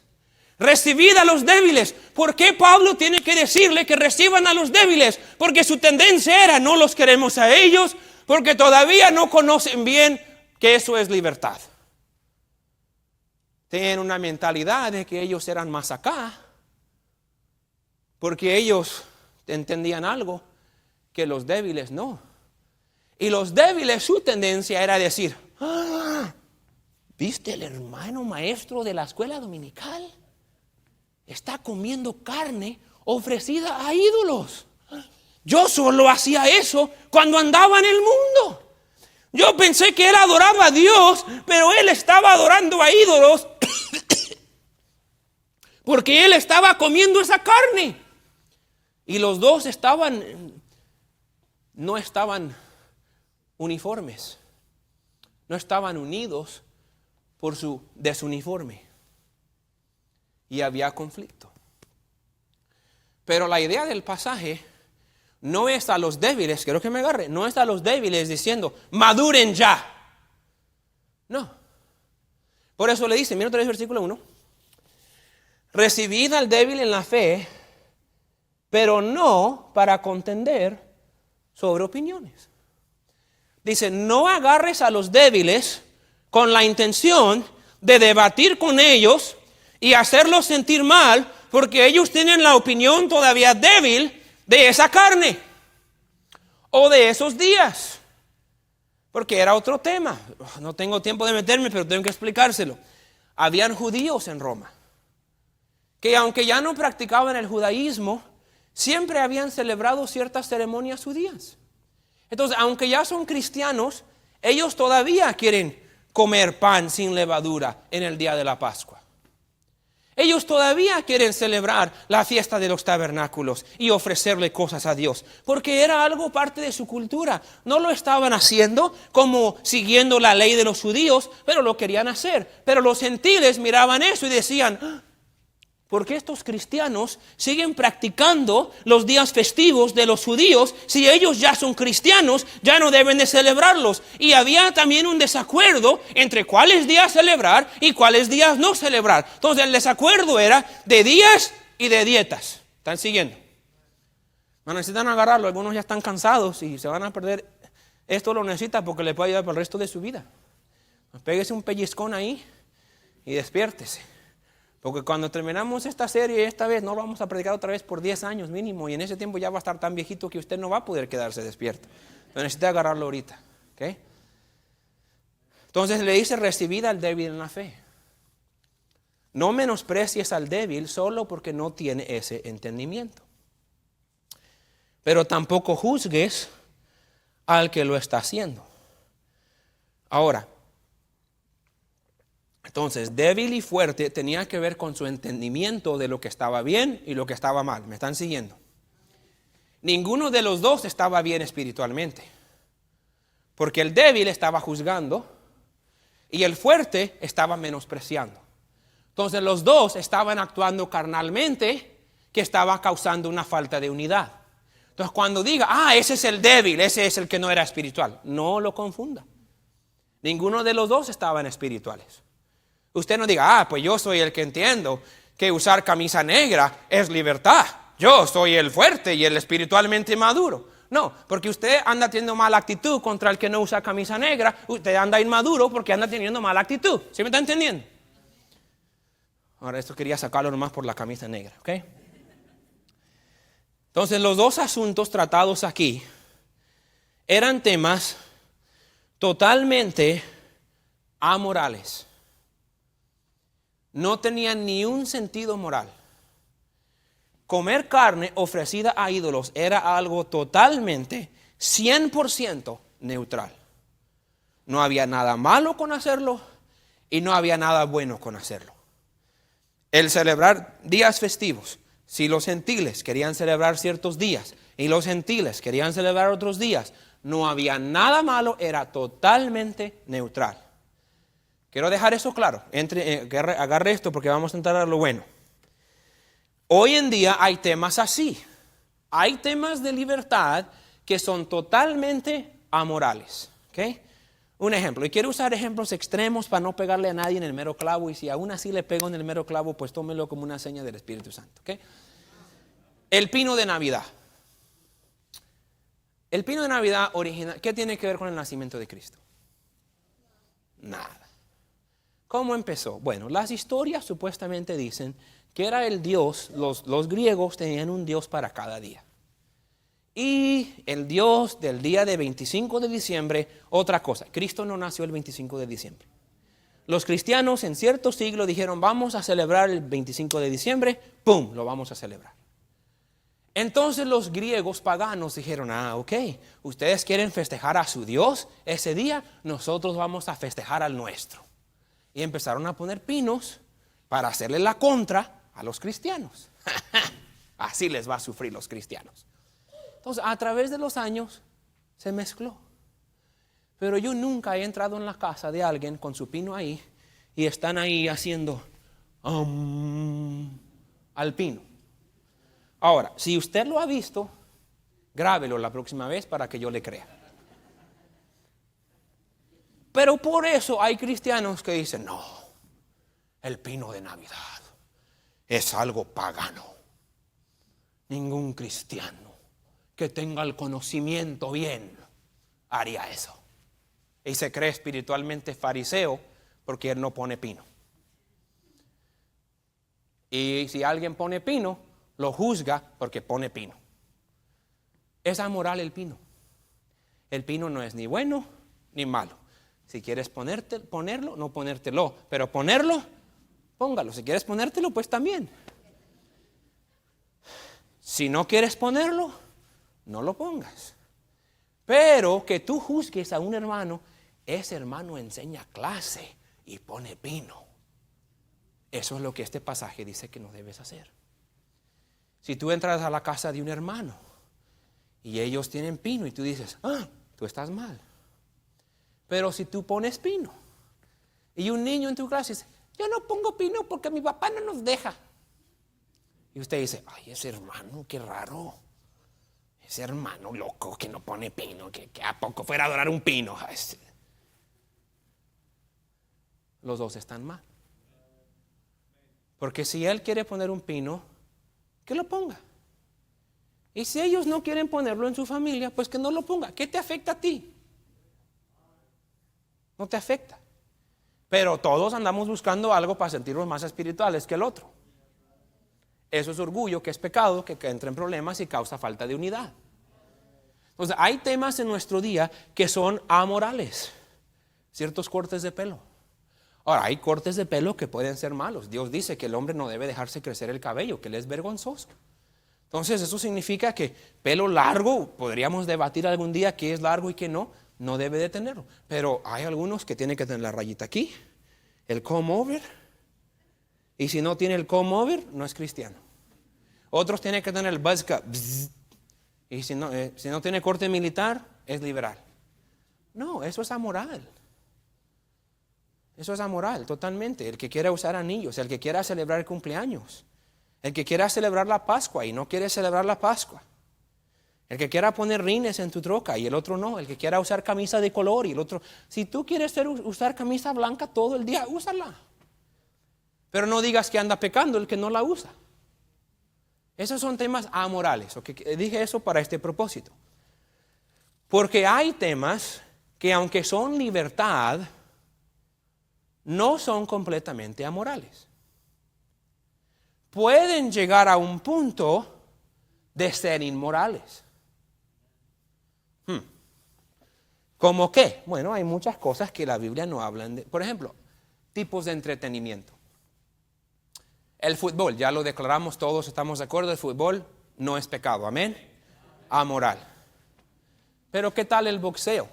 Recibid a los débiles. ¿Por qué Pablo tiene que decirle que reciban a los débiles? Porque su tendencia era, no los queremos a ellos, porque todavía no conocen bien que eso es libertad. Tienen una mentalidad de que ellos eran más acá, porque ellos entendían algo que los débiles no. Y los débiles, su tendencia era decir, ¿viste el hermano maestro de la escuela dominical? Está comiendo carne ofrecida a ídolos. Yo solo hacía eso cuando andaba en el mundo. Yo pensé que él adoraba a Dios, pero él estaba adorando a ídolos porque él estaba comiendo esa carne. Y los dos no estaban uniformes, no estaban unidos por su desuniforme. Y había conflicto. Pero la idea del pasaje no es a los débiles, quiero que me agarre, no es a los débiles diciendo, maduren ya. No. Por eso le dice, mira otra vez versículo 1. Recibid al débil en la fe, pero no para contender sobre opiniones. Dice, no agarres a los débiles con la intención de debatir con ellos y hacerlos sentir mal, porque ellos tienen la opinión todavía débil de esa carne o de esos días. Porque era otro tema. No tengo tiempo de meterme, pero tengo que explicárselo. Habían judíos en Roma que, aunque ya no practicaban el judaísmo, siempre habían celebrado ciertas ceremonias judías. Entonces, aunque ya son cristianos, ellos todavía quieren comer pan sin levadura en el día de la Pascua. Ellos todavía quieren celebrar la fiesta de los tabernáculos y ofrecerle cosas a Dios, porque era algo parte de su cultura. No lo estaban haciendo como siguiendo la ley de los judíos, pero lo querían hacer. Pero los gentiles miraban eso y decían, ¿por qué estos cristianos siguen practicando los días festivos de los judíos? Si ellos ya son cristianos, ya no deben de celebrarlos. Y había también un desacuerdo entre cuáles días celebrar y cuáles días no celebrar. Entonces el desacuerdo era de días y de dietas. ¿Están siguiendo? No necesitan agarrarlo, algunos ya están cansados y se van a perder. Esto lo necesita porque le puede ayudar para el resto de su vida. Péguese un pellizcón ahí y despiértese. Porque cuando terminamos esta serie, esta vez no lo vamos a predicar otra vez por 10 años mínimo. Y en ese tiempo ya va a estar tan viejito que usted no va a poder quedarse despierto. Pero necesita agarrarlo ahorita. ¿Okay? Entonces le dice, recibid al débil en la fe. No menosprecies al débil solo porque no tiene ese entendimiento. Pero tampoco juzgues al que lo está haciendo. Ahora, entonces, débil y fuerte tenía que ver con su entendimiento de lo que estaba bien y lo que estaba mal. ¿Me están siguiendo? Ninguno de los dos estaba bien espiritualmente. Porque el débil estaba juzgando y el fuerte estaba menospreciando. Entonces, los dos estaban actuando carnalmente, que estaba causando una falta de unidad. Entonces, cuando diga, ese es el débil, ese es el que no era espiritual, no lo confunda. Ninguno de los dos estaban espirituales. Usted no diga, pues yo soy el que entiendo que usar camisa negra es libertad. Yo soy el fuerte y el espiritualmente maduro. No, porque usted anda teniendo mala actitud contra el que no usa camisa negra. Usted anda inmaduro porque anda teniendo mala actitud. ¿Sí me está entendiendo? Ahora esto quería sacarlo nomás por la camisa negra, ¿ok? Entonces los dos asuntos tratados aquí eran temas totalmente amorales. No tenían ni un sentido moral. Comer carne ofrecida a ídolos era algo totalmente, 100% neutral. No había nada malo con hacerlo y no había nada bueno con hacerlo. El celebrar días festivos, si los gentiles querían celebrar ciertos días y los gentiles querían celebrar otros días, No había nada malo, era totalmente neutral. Quiero dejar eso claro. Agarre esto porque vamos a entrar a lo bueno. Hoy en día hay temas así. Hay temas de libertad que son totalmente amorales. ¿Okay? Un ejemplo, y quiero usar ejemplos extremos para no pegarle a nadie en el mero clavo, y si aún así le pego en el mero clavo, pues tómelo como una seña del Espíritu Santo. ¿Okay? El pino de Navidad. El pino de Navidad original, ¿qué tiene que ver con el nacimiento de Cristo? Nada. ¿Cómo empezó? Bueno, las historias supuestamente dicen que era el Dios, los griegos tenían un Dios para cada día. Y el Dios del día de 25 de diciembre, otra cosa, Cristo no nació el 25 de diciembre. Los cristianos en cierto siglo dijeron, vamos a celebrar el 25 de diciembre, ¡pum!, lo vamos a celebrar. Entonces los griegos paganos dijeron, ok, ustedes quieren festejar a su Dios ese día, nosotros vamos a festejar al nuestro. Y empezaron a poner pinos para hacerle la contra a los cristianos. Así les va a sufrir los cristianos. Entonces, a través de los años se mezcló. Pero yo nunca he entrado en la casa de alguien con su pino ahí y están ahí haciendo al pino. Ahora, si usted lo ha visto, grábelo la próxima vez para que yo le crea. Pero por eso hay cristianos que dicen, no, el pino de Navidad es algo pagano. Ningún cristiano que tenga el conocimiento bien haría eso. Y se cree espiritualmente fariseo porque él no pone pino. Y si alguien pone pino, lo juzga porque pone pino. Es amoral el pino. El pino no es ni bueno ni malo. Si quieres ponerlo, no ponértelo. Pero ponerlo, póngalo. Si quieres ponértelo, pues también. Si no quieres ponerlo, no lo pongas. Pero que tú juzgues a un hermano, ese hermano enseña clase y pone pino. Eso es lo que este pasaje dice que no debes hacer. Si tú entras a la casa de un hermano y ellos tienen pino y tú dices, tú estás mal. Pero si tú pones pino y un niño en tu clase dice, yo no pongo pino porque mi papá no nos deja. Y usted dice, ay, ese hermano, qué raro. Ese hermano loco que no pone pino, que a poco fuera a adorar un pino. Los dos están mal. Porque si él quiere poner un pino, que lo ponga. Y si ellos no quieren ponerlo en su familia, pues que no lo ponga. ¿Qué te afecta a ti? No te afecta. Pero todos andamos buscando algo para sentirnos más espirituales que el otro. Eso es orgullo, que es pecado, que entra en problemas y causa falta de unidad. Entonces, hay temas en nuestro día que son amorales. Ciertos cortes de pelo. Ahora, hay cortes de pelo que pueden ser malos. Dios dice que el hombre no debe dejarse crecer el cabello, que él es vergonzoso. Entonces, eso significa que pelo largo, podríamos debatir algún día qué es largo y qué no debe de tenerlo. Pero hay algunos que tienen que tener la rayita aquí, el comb over, y si no tiene el comb over, no es cristiano. Otros tienen que tener el buzz cut, y si no tiene corte militar, es liberal. No, eso es amoral. Eso es amoral, totalmente. El que quiera usar anillos, el que quiera celebrar cumpleaños, el que quiera celebrar la Pascua y no quiere celebrar la Pascua, el que quiera poner rines en tu troca y el otro no, el que quiera usar camisa de color y el otro. Si tú quieres usar camisa blanca todo el día, úsala. Pero no digas que anda pecando el que no la usa. Esos son temas amorales. ¿Okay? Dije eso para este propósito. Porque hay temas que aunque son libertad, no son completamente amorales. Pueden llegar a un punto de ser inmorales. ¿Cómo qué? Bueno, hay muchas cosas que la Biblia no habla de. Por ejemplo, tipos de entretenimiento. El fútbol, ya lo declaramos todos, estamos de acuerdo, el fútbol no es pecado, amén. Amoral. Pero ¿qué tal el boxeo?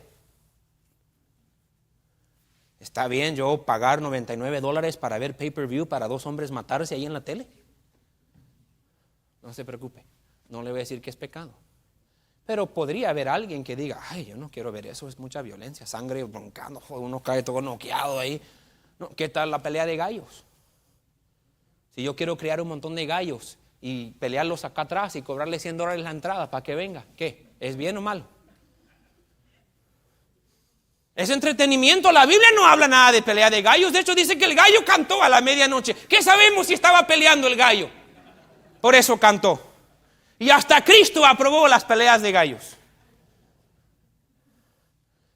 ¿Está bien yo pagar $99 para ver pay-per-view para dos hombres matarse ahí en la tele? No se preocupe, no le voy a decir que es pecado. Pero podría haber alguien que diga, ay, yo no quiero ver eso, es mucha violencia, sangre broncando, uno cae todo noqueado ahí. No, ¿qué tal la pelea de gallos? Si yo quiero criar un montón de gallos y pelearlos acá atrás y cobrarle $100 la entrada para que venga, ¿qué? ¿Es bien o malo? Es entretenimiento. La Biblia no habla nada de pelea de gallos. De hecho dice que el gallo cantó a la medianoche. ¿Qué sabemos si estaba peleando el gallo? Por eso cantó. Y hasta Cristo aprobó las peleas de gallos.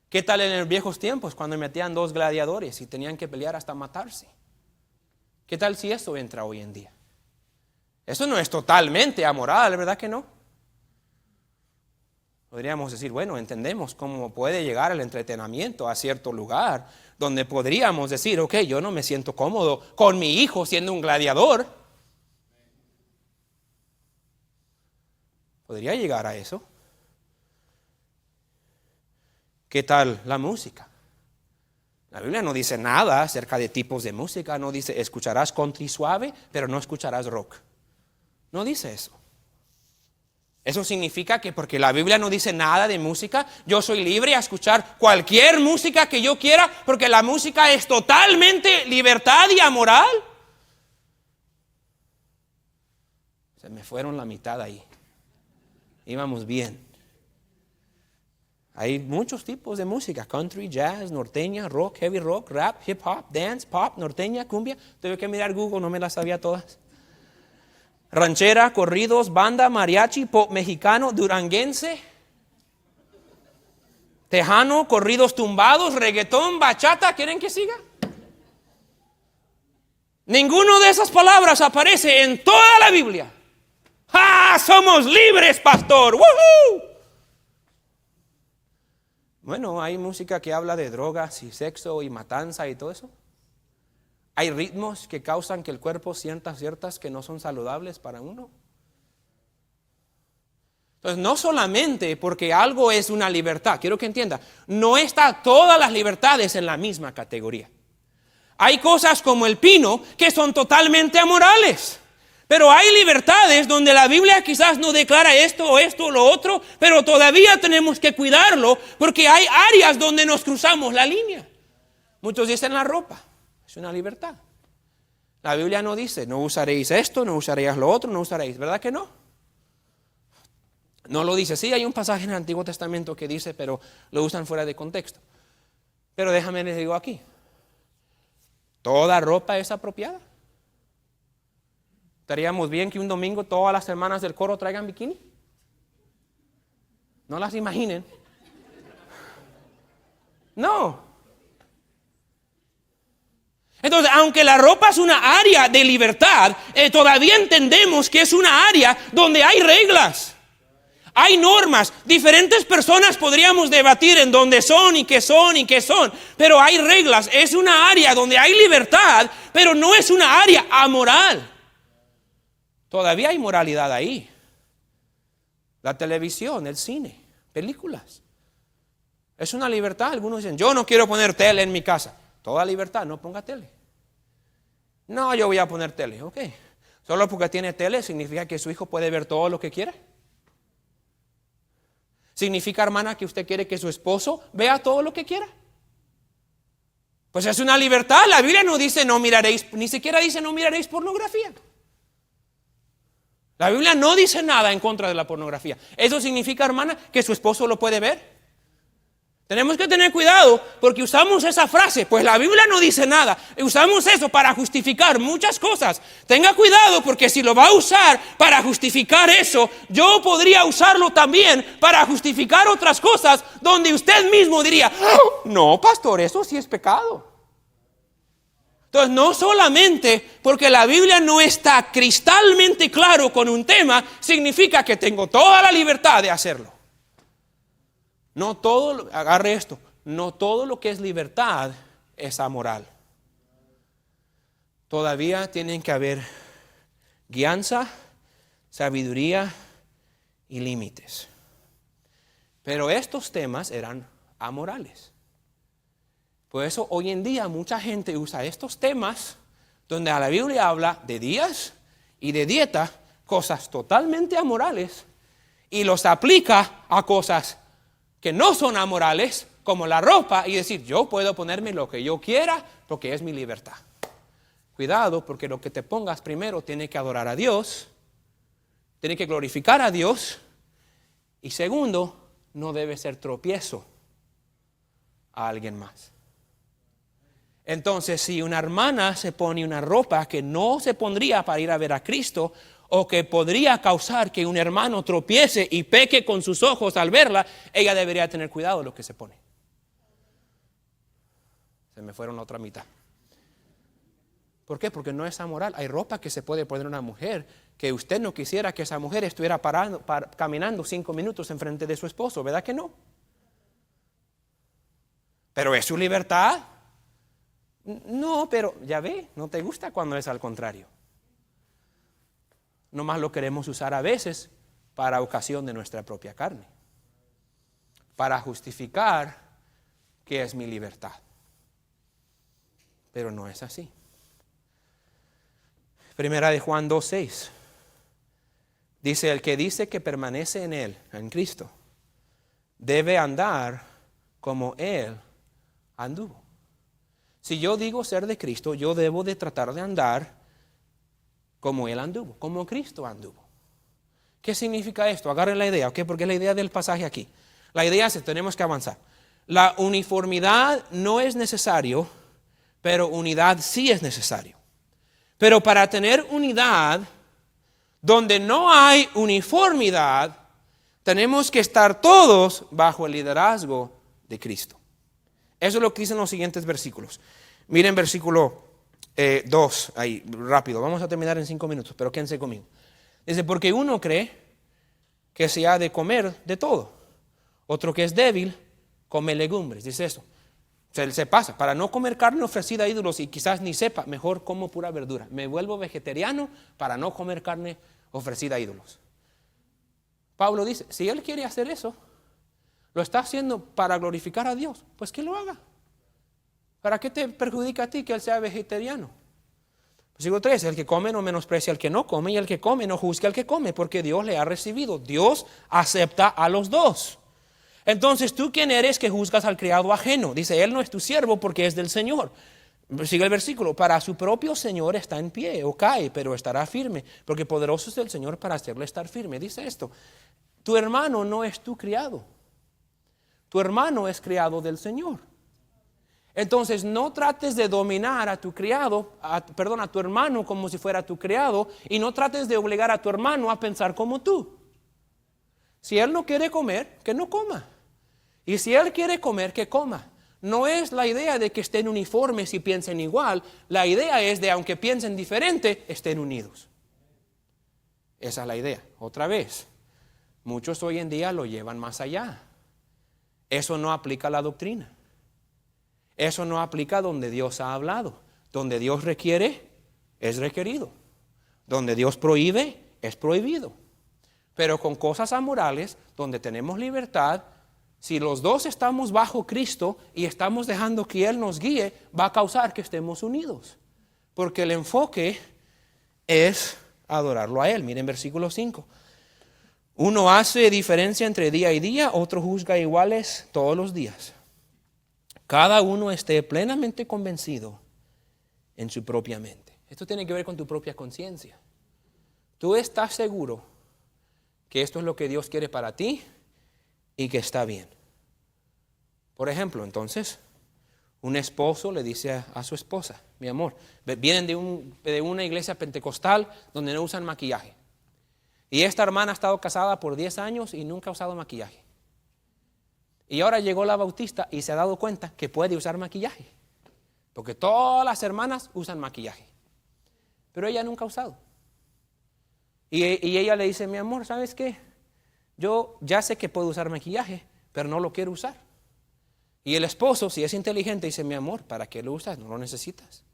¿Qué tal en los viejos tiempos cuando metían 2 gladiadores y tenían que pelear hasta matarse? ¿Qué tal si eso entra hoy en día? Eso no es totalmente amoral, ¿verdad que no? Podríamos decir, bueno, entendemos cómo puede llegar el entretenimiento a cierto lugar donde podríamos decir, ok, yo no me siento cómodo con mi hijo siendo un gladiador. Podría llegar a eso. ¿Qué tal la música? La Biblia no dice nada acerca de tipos de música. No dice, escucharás country suave, pero no escucharás rock. No dice eso. Eso significa que porque la Biblia no dice nada de música, yo soy libre a escuchar cualquier música que yo quiera, porque la música es totalmente libertad y amoral. Se me fueron la mitad ahí. Íbamos bien. Hay muchos tipos de música: country, jazz, norteña, rock, heavy rock, rap, hip hop, dance, pop, norteña, cumbia. Tuve que mirar Google, no me las sabía todas. Ranchera, corridos, banda, mariachi, pop mexicano, duranguense, tejano, corridos tumbados, reggaetón, bachata. ¿Quieren que siga? Ninguno de esas palabras aparece en toda la Biblia. ¡Ah! Somos libres, pastor. ¡Woohoo! Bueno, hay música que habla de drogas y sexo y matanza y todo eso. Hay ritmos que causan que el cuerpo sienta ciertas que no son saludables para uno. Entonces, no solamente porque algo es una libertad, quiero que entienda, no está todas las libertades en la misma categoría. Hay cosas como el pino que son totalmente amorales. Pero hay libertades donde la Biblia quizás no declara esto o lo otro, pero todavía tenemos que cuidarlo porque hay áreas donde nos cruzamos la línea. Muchos dicen la ropa, es una libertad. La Biblia no dice, no usaréis esto, no usaréis lo otro, no usaréis, ¿verdad que no? No lo dice. Sí, hay un pasaje en el Antiguo Testamento que dice, pero lo usan fuera de contexto. Pero déjame les digo aquí, ¿toda ropa es apropiada? ¿Estaríamos bien que un domingo todas las hermanas del coro traigan bikini? No las imaginen. No. Entonces, aunque la ropa es una área de libertad, todavía entendemos que es una área donde hay reglas. Hay normas. Diferentes personas podríamos debatir en dónde son y qué son y qué son. Pero hay reglas. Es una área donde hay libertad, pero no es una área amoral. Todavía hay moralidad ahí. La televisión, el cine, películas. Es una libertad. Algunos dicen, yo no quiero poner tele en mi casa. Toda libertad, no ponga tele. No, yo voy a poner tele. Ok. Solo porque tiene tele significa que su hijo puede ver todo lo que quiera. ¿Significa, hermana, que usted quiere que su esposo vea todo lo que quiera? Pues es una libertad. La Biblia no dice no miraréis, ni siquiera dice no miraréis pornografía. La Biblia no dice nada en contra de la pornografía. ¿Eso significa, hermana, que su esposo lo puede ver? Tenemos que tener cuidado porque usamos esa frase, pues la Biblia no dice nada. Usamos eso para justificar muchas cosas. Tenga cuidado porque si lo va a usar para justificar eso, yo podría usarlo también para justificar otras cosas donde usted mismo diría, no, pastor, eso sí es pecado. Entonces, no solamente porque la Biblia no está cristalmente claro con un tema, significa que tengo toda la libertad de hacerlo. No todo, agarre esto, no todo lo que es libertad es amoral. Todavía tienen que haber guianza, sabiduría y límites. Pero estos temas eran amorales. Por eso hoy en día mucha gente usa estos temas donde la Biblia habla de días y de dieta, cosas totalmente amorales, y los aplica a cosas que no son amorales, como la ropa, y decir, yo puedo ponerme lo que yo quiera porque es mi libertad. Cuidado, porque lo que te pongas primero tiene que adorar a Dios, tiene que glorificar a Dios, y segundo, no debe ser tropiezo a alguien más. Entonces, si una hermana se pone una ropa que no se pondría para ir a ver a Cristo, o que podría causar que un hermano tropiece y peque con sus ojos al verla, ella debería tener cuidado de lo que se pone. Se me fueron la otra mitad. ¿Por qué? Porque no es amoral. Hay ropa que se puede poner una mujer que usted no quisiera que esa mujer estuviera caminando 5 minutos enfrente de su esposo, ¿verdad que no? Pero es su libertad. No, pero ya ve, no te gusta cuando es al contrario. Nomás lo queremos usar a veces para ocasión de nuestra propia carne, para justificar que es mi libertad. Pero no es así. Primera de Juan 2:6 dice, el que dice que permanece en Él, en Cristo, debe andar como Él anduvo. Si yo digo ser de Cristo, yo debo de tratar de andar como Él anduvo, como Cristo anduvo. ¿Qué significa esto? Agarren la idea, ¿ok? Porque es la idea del pasaje aquí. La idea es que tenemos que avanzar. La uniformidad no es necesario, pero unidad sí es necesario. Pero para tener unidad, donde no hay uniformidad, tenemos que estar todos bajo el liderazgo de Cristo. Eso es lo que dicen los siguientes versículos. Miren versículo 2, ahí, rápido. Vamos a terminar en 5 minutos, pero quédense conmigo. Dice, porque uno cree que se ha de comer de todo. Otro que es débil, come legumbres. Dice eso. Se pasa, para no comer carne ofrecida a ídolos y quizás ni sepa, mejor como pura verdura. Me vuelvo vegetariano para no comer carne ofrecida a ídolos. Pablo dice, si él quiere hacer eso, lo está haciendo para glorificar a Dios, pues que lo haga. ¿Para qué te perjudica a ti que él sea vegetariano? Versículo 3, el que come no menosprecia al que no come, y el que come no juzga al que come, porque Dios le ha recibido. Dios acepta a los dos. Entonces, ¿tú quién eres que juzgas al criado ajeno? Dice, él no es tu siervo porque es del Señor. Sigue el versículo, para su propio Señor está en pie o cae, pero estará firme, porque poderoso es el Señor para hacerle estar firme. Dice esto, tu hermano no es tu criado, tu hermano es criado del Señor. Entonces, no trates de dominar a tu criado, a tu hermano como si fuera tu criado, y no trates de obligar a tu hermano a pensar como tú. Si él no quiere comer, que no coma. Y si él quiere comer, que coma. No es la idea de que estén uniformes y piensen igual. La idea es de, aunque piensen diferente, estén unidos. Esa es la idea. Otra vez, muchos hoy en día lo llevan más allá. Eso no aplica a la doctrina. Eso no aplica donde Dios ha hablado. Donde Dios requiere, es requerido. Donde Dios prohíbe, es prohibido. Pero con cosas amorales, donde tenemos libertad, si los dos estamos bajo Cristo y estamos dejando que Él nos guíe, va a causar que estemos unidos. Porque el enfoque es adorarlo a Él. Miren versículo 5. Uno hace diferencia entre día y día, otro juzga iguales todos los días. Cada uno esté plenamente convencido en su propia mente. Esto tiene que ver con tu propia conciencia. Tú estás seguro que esto es lo que Dios quiere para ti y que está bien. Por ejemplo, entonces, un esposo le dice a su esposa, mi amor, vienen de una iglesia pentecostal donde no usan maquillaje. Y esta hermana ha estado casada por 10 años y nunca ha usado maquillaje. Y ahora llegó la bautista y se ha dado cuenta que puede usar maquillaje. Porque todas las hermanas usan maquillaje. Pero ella nunca ha usado. Y ella le dice, mi amor, ¿sabes qué? Yo ya sé que puedo usar maquillaje, pero no lo quiero usar. Y el esposo, si es inteligente, dice, mi amor, ¿para qué lo usas? No lo necesitas.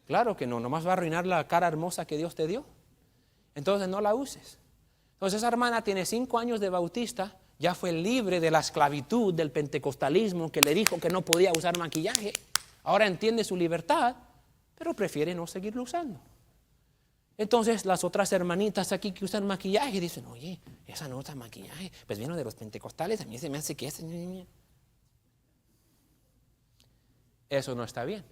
Claro que no, nomás va a arruinar la cara hermosa que Dios te dio. Entonces no la uses. Entonces esa hermana tiene 5 años de bautista, ya fue libre de la esclavitud del pentecostalismo que le dijo que no podía usar maquillaje. Ahora entiende su libertad, pero prefiere no seguirlo usando. Entonces las otras hermanitas aquí que usan maquillaje dicen, oye, esa no usa maquillaje, pues vino de los pentecostales, a mí se me hace que es... Eso no está bien.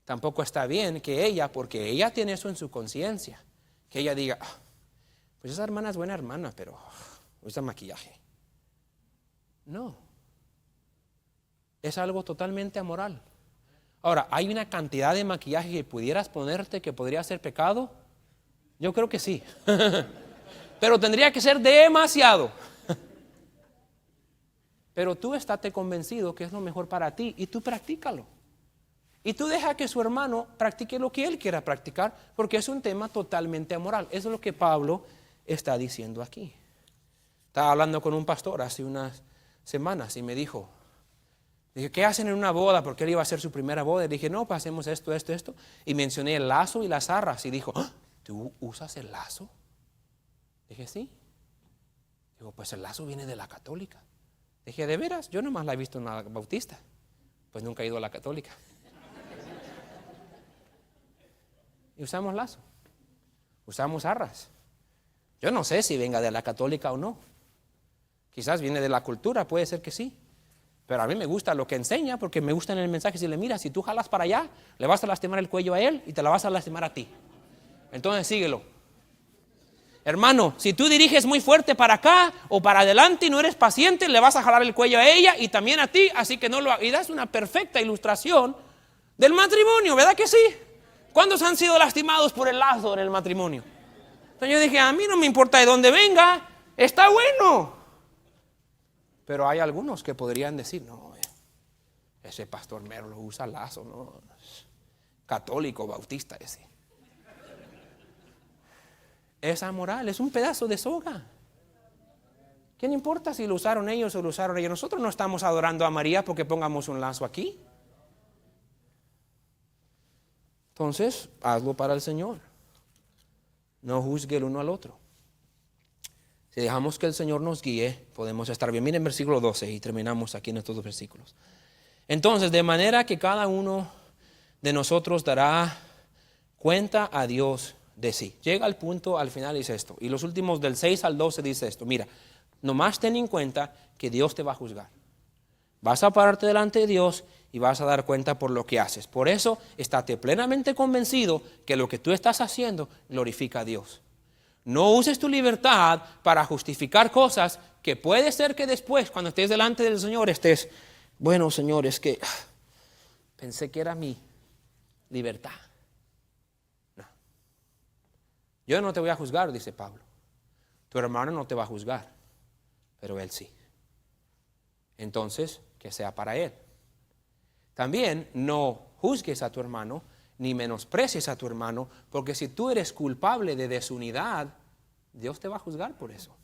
Tampoco está bien que ella, porque ella tiene eso en su conciencia, que ella diga, pues esa hermana es buena hermana, pero usa maquillaje. No. Es algo totalmente amoral. Ahora, ¿hay una cantidad de maquillaje que pudieras ponerte que podría ser pecado? Yo creo que sí. Pero tendría que ser demasiado. Pero tú estate convencido que es lo mejor para ti y tú practícalo. Y tú deja que su hermano practique lo que él quiera practicar, porque es un tema totalmente amoral. Eso es lo que Pablo está diciendo aquí. Estaba hablando con un pastor hace unas semanas y me dijo, dije, ¿qué hacen en una boda? Porque él iba a hacer su primera boda. Y dije, no, pues hacemos esto. Y mencioné el lazo y las arras. Y dijo, ¿tú usas el lazo? Dije, sí. Digo, pues el lazo viene de la católica. Dije, ¿de veras? Yo nomás la he visto en la bautista. Pues nunca he ido a la católica. Y usamos lazo. Usamos arras. Yo no sé si venga de la católica o no. Quizás viene de la cultura, puede ser que sí. Pero a mí me gusta lo que enseña, porque me gusta en el mensaje decirle, mira, si tú jalas para allá, le vas a lastimar el cuello a él y te la vas a lastimar a ti. Entonces síguelo. Hermano, si tú diriges muy fuerte para acá o para adelante y no eres paciente, le vas a jalar el cuello a ella y también a ti, así que no lo hagas. Y das una perfecta ilustración del matrimonio, ¿verdad que sí? ¿Cuántos han sido lastimados por el lazo en el matrimonio? Entonces yo dije, a mí no me importa de dónde venga, está bueno. Pero hay algunos que podrían decir, no, ese pastor Merlo usa lazo, no, católico, bautista ese. Es amoral, es un pedazo de soga. ¿Qué le importa si lo usaron ellos o lo usaron ellos? Nosotros no estamos adorando a María porque pongamos un lazo aquí. Entonces, hazlo para el Señor. No juzgue el uno al otro. Si dejamos que el Señor nos guíe, podemos estar bien. Miren versículo 12 y terminamos aquí en estos dos versículos. Entonces, de manera que cada uno de nosotros dará cuenta a Dios de sí. Llega al punto, al final dice esto. Y los últimos del 6 al 12 dice esto. Mira, nomás ten en cuenta que Dios te va a juzgar. Vas a pararte delante de Dios y vas a dar cuenta por lo que haces. Por eso, estate plenamente convencido que lo que tú estás haciendo glorifica a Dios. No uses tu libertad para justificar cosas que puede ser que después, cuando estés delante del Señor, estés, bueno, Señor, es que pensé que era mi libertad. No. Yo no te voy a juzgar, dice Pablo. Tu hermano no te va a juzgar, pero él sí. Entonces, que sea para él. También no juzgues a tu hermano, ni menosprecies a tu hermano, porque si tú eres culpable de desunidad, Dios te va a juzgar por eso.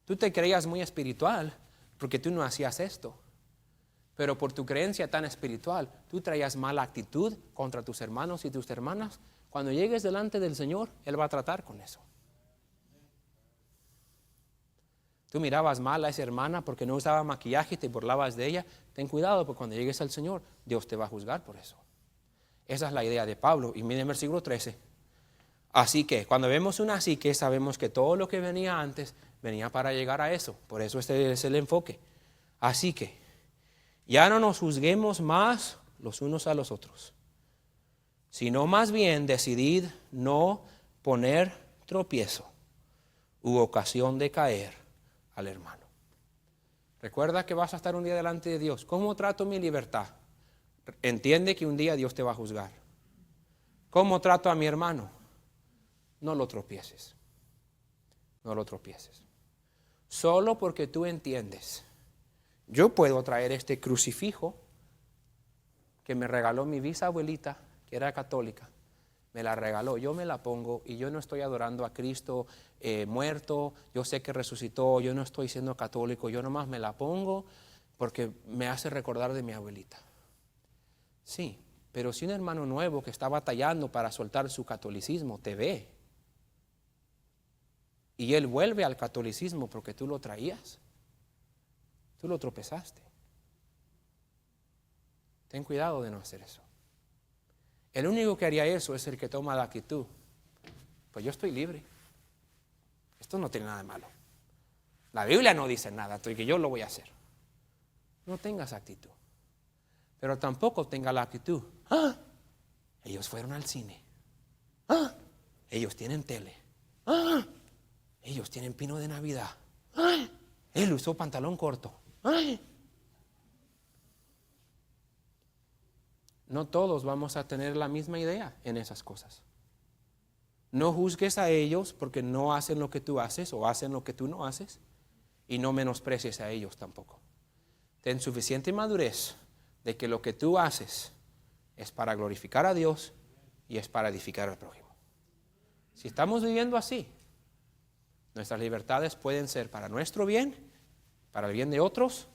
Tú te creías muy espiritual porque tú no hacías esto, pero por tu creencia tan espiritual, tú traías mala actitud contra tus hermanos y tus hermanas. Cuando llegues delante del Señor, Él va a tratar con eso. Tú mirabas mal a esa hermana porque no usaba maquillaje y te burlabas de ella. Ten cuidado, porque cuando llegues al Señor, Dios te va a juzgar por eso. Esa es la idea de Pablo. Y miren el versículo 13. Así que, cuando vemos una así que sabemos que todo lo que venía antes venía para llegar a eso. Por eso este es el enfoque. Así que, ya no nos juzguemos más los unos a los otros, sino más bien decidid no poner tropiezo u ocasión de caer al hermano. Recuerda que vas a estar un día delante de Dios. ¿Cómo trato mi libertad? Entiende que un día Dios te va a juzgar. ¿Cómo trato a mi hermano? No lo tropieces. No lo tropieces. Solo porque tú entiendes. Yo puedo traer este crucifijo que me regaló mi bisabuelita, que era católica. Me la regaló, yo me la pongo y yo no estoy adorando a Cristo muerto, yo sé que resucitó, yo no estoy siendo católico, yo nomás me la pongo porque me hace recordar de mi abuelita. Sí, pero si un hermano nuevo que está batallando para soltar su catolicismo te ve y él vuelve al catolicismo porque tú lo traías, tú lo tropezaste. Ten cuidado de no hacer eso. El único que haría eso es el que toma la actitud. Pues yo estoy libre. Esto no tiene nada de malo. La Biblia no dice nada, que yo lo voy a hacer. No tengas actitud. Pero tampoco tenga la actitud. ¡Ah! Ellos fueron al cine. ¡Ah! Ellos tienen tele. ¡Ah! Ellos tienen pino de Navidad. ¡Ah! Él usó pantalón corto. ¡Ah! No todos vamos a tener la misma idea en esas cosas. No juzgues a ellos porque no hacen lo que tú haces o hacen lo que tú no haces, y no menosprecies a ellos tampoco. Ten suficiente madurez de que lo que tú haces es para glorificar a Dios y es para edificar al prójimo. Si estamos viviendo así, nuestras libertades pueden ser para nuestro bien, para el bien de otros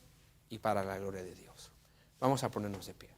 y para la gloria de Dios. Vamos a ponernos de pie.